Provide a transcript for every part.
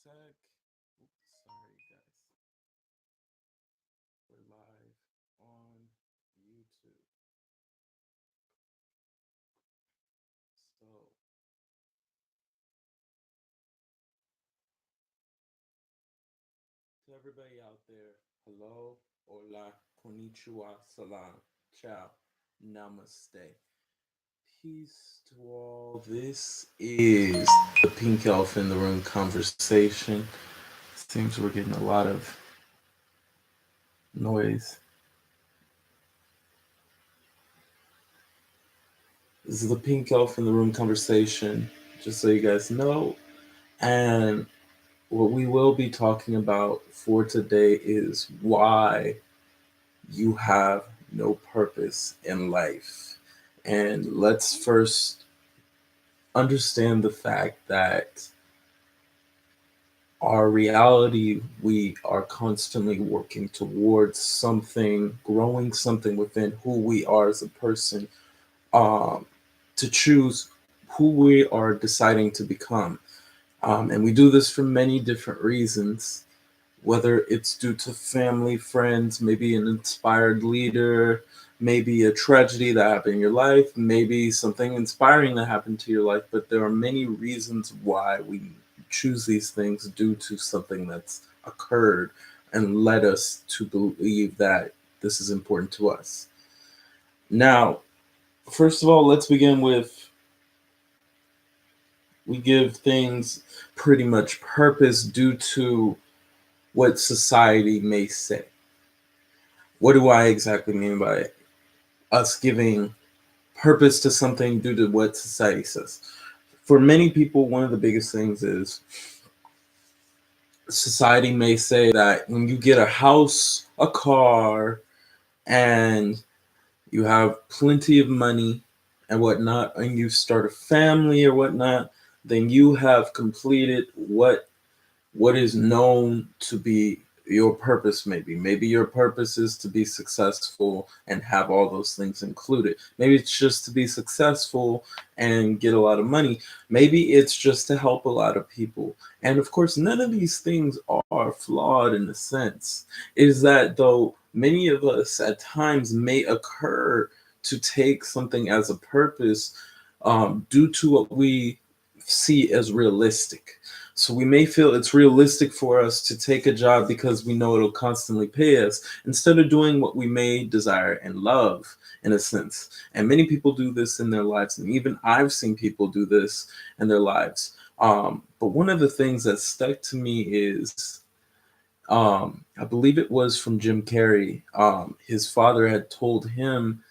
Tech. Oops, sorry guys. We're live on YouTube. So, to everybody out there, hello, hola, Konnichiwa, Salaam, Ciao Namaste. Peace to all. This is the Pink Elf in the Room conversation. Seems we're getting a lot of noise. This is the Pink Elf in the Room conversation, just so you guys know. And what we will be talking about for today is why you have no purpose in life. And let's first understand the fact that our reality, we are constantly working towards something, growing something within who we are as a person, um, to choose who we are deciding to become. And we do this for many different reasons, whether it's due to family, friends, maybe an inspired leader, maybe a tragedy that happened in your life, maybe something inspiring that happened to your life. But there are many reasons why we choose these things due to something that's occurred and led us to believe that this is important to us. Now, first of all, let's begin with we give things pretty much purpose due to what society may say. What do I exactly mean by us giving purpose to something due to what society says? For many people, one of the biggest things is society may say that when you get a house, a car, and you have plenty of money and whatnot, and you start a family or whatnot, then you have completed what is known to be your purpose. Maybe your purpose is to be successful and have all those things included. Maybe it's just to be successful and get a lot of money. Maybe it's just to help a lot of people. And of course, none of these things are flawed in a sense. It is that though many of us at times may occur to take something as a purpose, due to what we see as realistic. So we may feel it's realistic for us to take a job because we know it'll constantly pay us instead of doing what we may desire and love in a sense. And many people do this in their lives, and even I've seen people do this in their lives. But one of the things that stuck to me is, I believe it was from Jim Carrey. His father had told him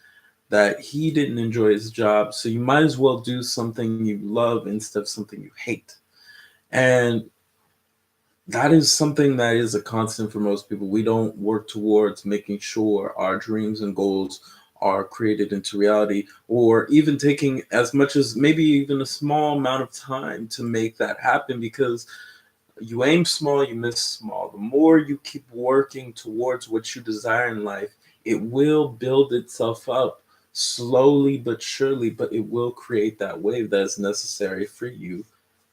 that he didn't enjoy his job, so you might as well do something you love instead of something you hate. And that is something that is a constant for most people. We don't work towards making sure our dreams and goals are created into reality, or even taking as much as maybe even a small amount of time to make that happen, because you aim small, you miss small. The more you keep working towards what you desire in life, it will build itself up slowly but surely, but it will create that wave that is necessary for you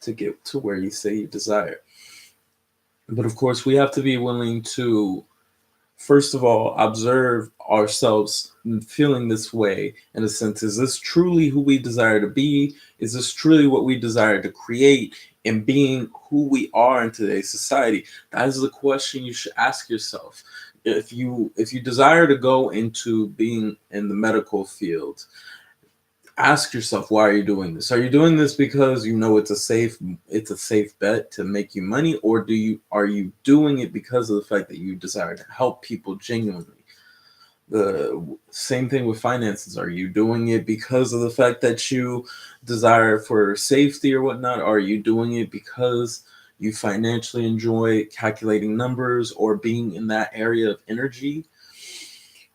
to get to where you say you desire. But of course, we have to be willing to, first of all, observe ourselves feeling this way in a sense. Is this truly who we desire to be? Is this truly what we desire to create in being who we are in today's society? That is the question you should ask yourself. If you desire to go into being in the medical field, ask yourself, why are you doing this? Are you doing this because you know it's a safe bet to make you money, or are you doing it because of the fact that you desire to help people genuinely? The same thing with finances. Are you doing it because of the fact that you desire for safety or whatnot? Are you doing it because you financially enjoy calculating numbers or being in that area of energy?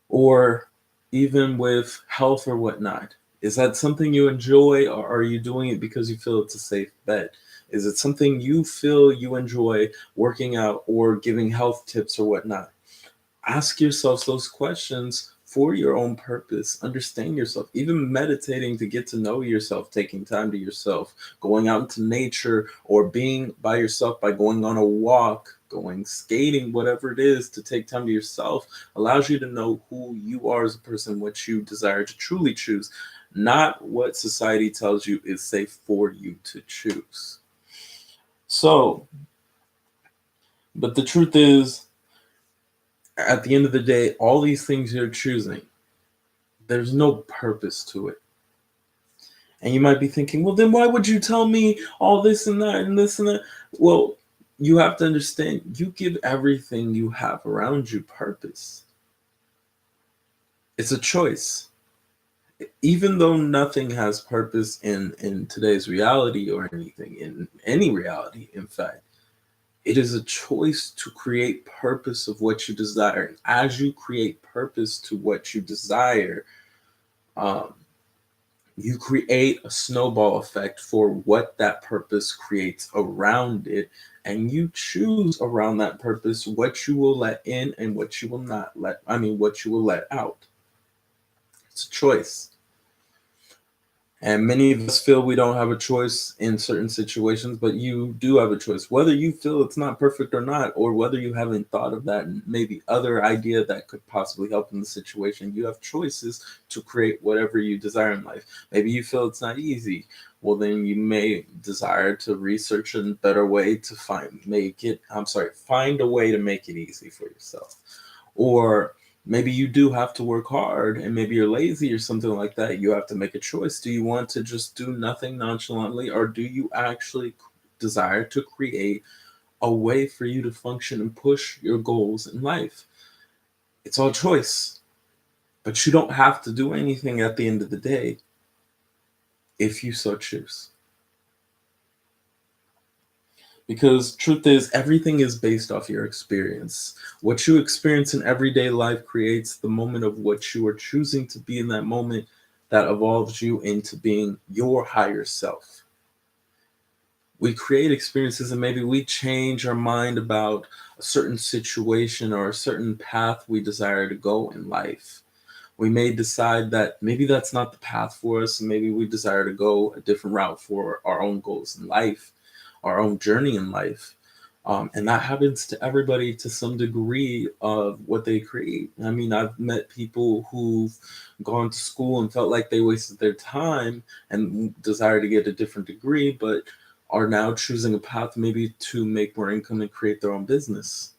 Or even with health or whatnot, is that something you enjoy, or are you doing it because you feel it's a safe bet? Is it something you feel you enjoy, working out or giving health tips or whatnot? Ask yourselves those questions for your own purpose. Understand yourself, even meditating to get to know yourself, taking time to yourself, going out into nature or being by yourself by going on a walk, going skating, whatever it is, to take time to yourself allows you to know who you are as a person, what you desire to truly choose, not what society tells you is safe for you to choose. So, but the truth is, at the end of the day, all these things you're choosing, there's no purpose to it. And you might be thinking, well, then why would you tell me all this and that and this and that? Well, you have to understand, you give everything you have around you purpose. It's a choice. Even though nothing has purpose in today's reality or anything, in any reality, in fact, it is a choice to create purpose of what you desire. And as you create purpose to what you desire, um, you create a snowball effect for what that purpose creates around it. And you choose around that purpose what you will let in and what you will not let, what you will let out. It's a choice. And many of us feel we don't have a choice in certain situations, but you do have a choice. Whether you feel it's not perfect or not, or whether you haven't thought of that and maybe other idea that could possibly help in the situation, you have choices to create whatever you desire in life. Maybe you feel it's not easy. Well, then you may desire to research a better way to find a way to make it easy for yourself. Or maybe you do have to work hard and maybe you're lazy or something like that. You have to make a choice. Do you want to just do nothing nonchalantly, or do you actually desire to create a way for you to function and push your goals in life? It's all choice. But you don't have to do anything at the end of the day if you so choose. Because truth is, everything is based off your experience. What you experience in everyday life creates the moment of what you are choosing to be in that moment that evolves you into being your higher self. We create experiences and maybe we change our mind about a certain situation or a certain path we desire to go in life. We may decide that maybe that's not the path for us, and maybe we desire to go a different route for our own goals in life, our own journey in life. And that happens to everybody to some degree of what they create. I mean, I've met people who've gone to school and felt like they wasted their time and desire to get a different degree, but are now choosing a path maybe to make more income and create their own business.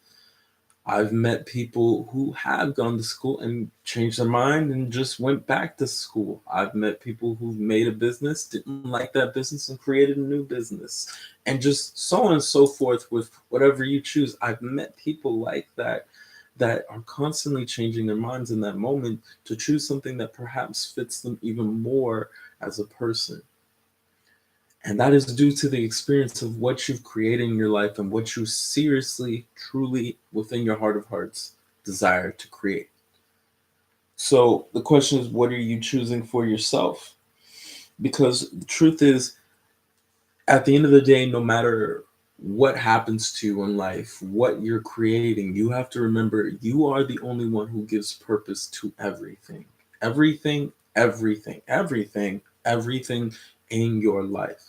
I've met people who have gone to school and changed their mind and just went back to school. I've met people who made a business, didn't like that business, and created a new business, and just so on and so forth with whatever you choose. I've met people like that that are constantly changing their minds in that moment to choose something that perhaps fits them even more as a person. And that is due to the experience of what you've created in your life and what you seriously, truly, within your heart of hearts, desire to create. So the question is, what are you choosing for yourself? Because the truth is, at the end of the day, no matter what happens to you in life, what you're creating, you have to remember you are the only one who gives purpose to everything. Everything, everything, everything, everything in your life.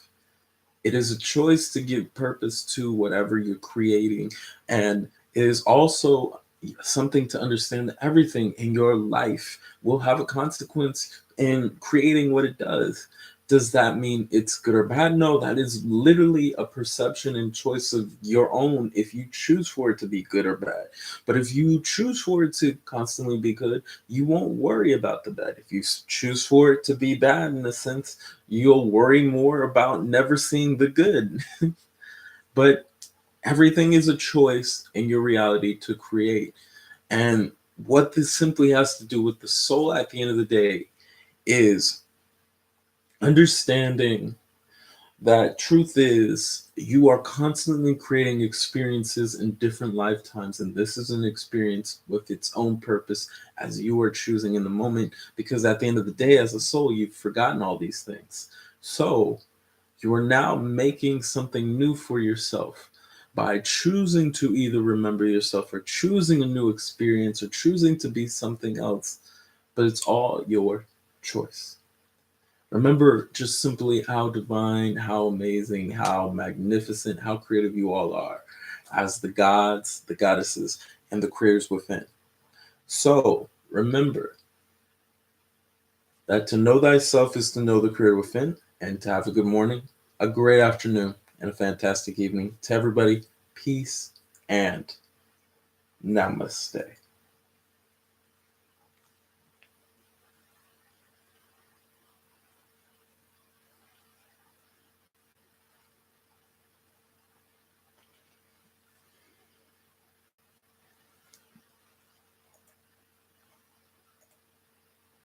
It is a choice to give purpose to whatever you're creating. And it is also something to understand that everything in your life will have a consequence in creating what it does. Does that mean it's good or bad? No, that is literally a perception and choice of your own if you choose for it to be good or bad. But if you choose for it to constantly be good, you won't worry about the bad. If you choose for it to be bad, in a sense, you'll worry more about never seeing the good. But everything is a choice in your reality to create. And what this simply has to do with the soul at the end of the day is understanding that truth is you are constantly creating experiences in different lifetimes, and this is an experience with its own purpose as you are choosing in the moment, because at the end of the day, as a soul, you've forgotten all these things. So you are now making something new for yourself by choosing to either remember yourself or choosing a new experience or choosing to be something else. but it's all your choice. Remember just simply how divine, how amazing, how magnificent, how creative you all are as the gods, the goddesses, and the creators within. So remember that to know thyself is to know the creator within, and to have a good morning, a great afternoon, and a fantastic evening. To everybody, peace and namaste.